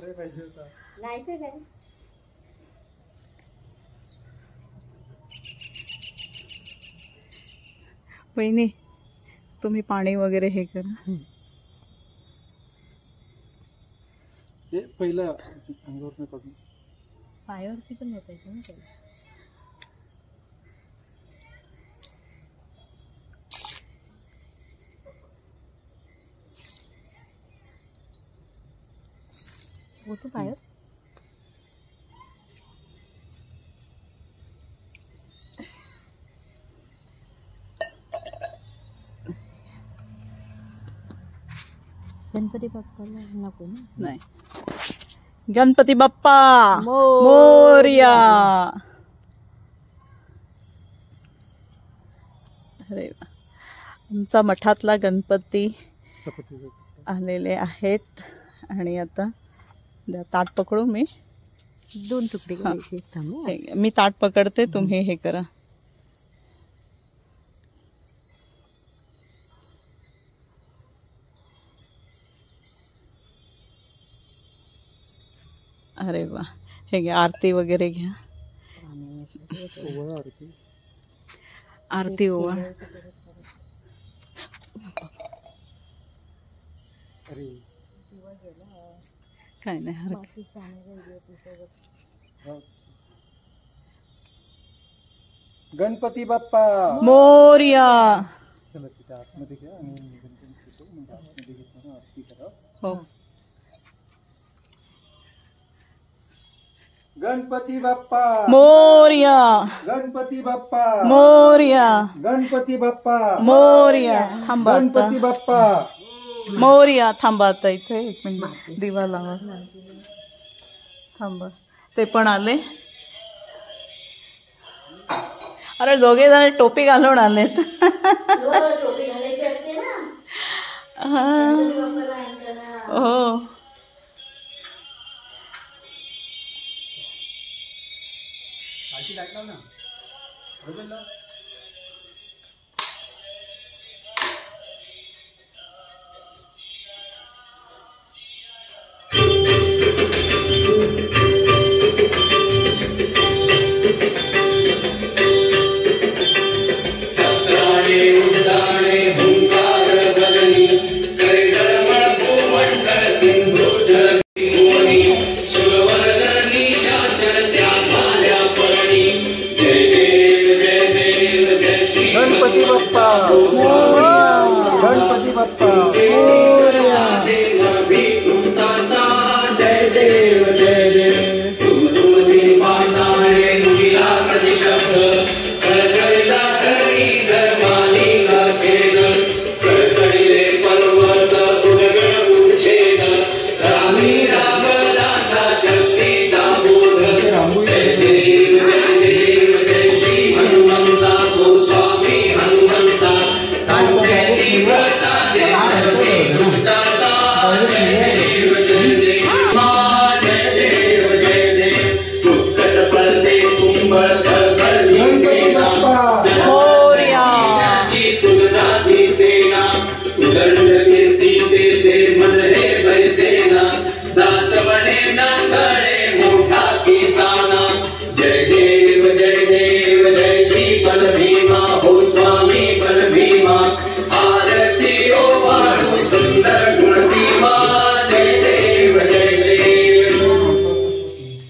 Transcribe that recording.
नाही तर काय. वहिनी तुम्ही पाणी वगैरे हे करा. ते पहिलं अंगावर काढून पायावरती पण होतायचं ना त्याला. होतो पायावर. गणपती बाप्पाला नको ना. नाही. गणपती बाप्पा मोरया. मोरया. अरे वा. आमचा मठातला गणपती आलेले आहेत आणि आता ताट पकडू मी. 2 तुकडे करायचे. थांब. मी ताट पकडते, तुम्ही हे करा. अरे वा. हे घ्या, आरती वगैरे घ्या. आरती ओवाळ. काय नाही हरकत. गणपती बाप्पा मोरया. चला तिथे आतमध्ये घ्या आणि गणपती म्हणजे आतमध्ये घेताना आरती करा. हो. गणपती बाप्पा मोरया. गणपती बाप्पा मोरया. गणपती बाप्पा मोरया. थांबा आता. गणपती बाप्पा मोरया. थांबा आता इथे 1 मिनिट दिवा लावा. थांबा. ते पण आले. अरे दोघे जण टोपी घालून आलेत. हो. ना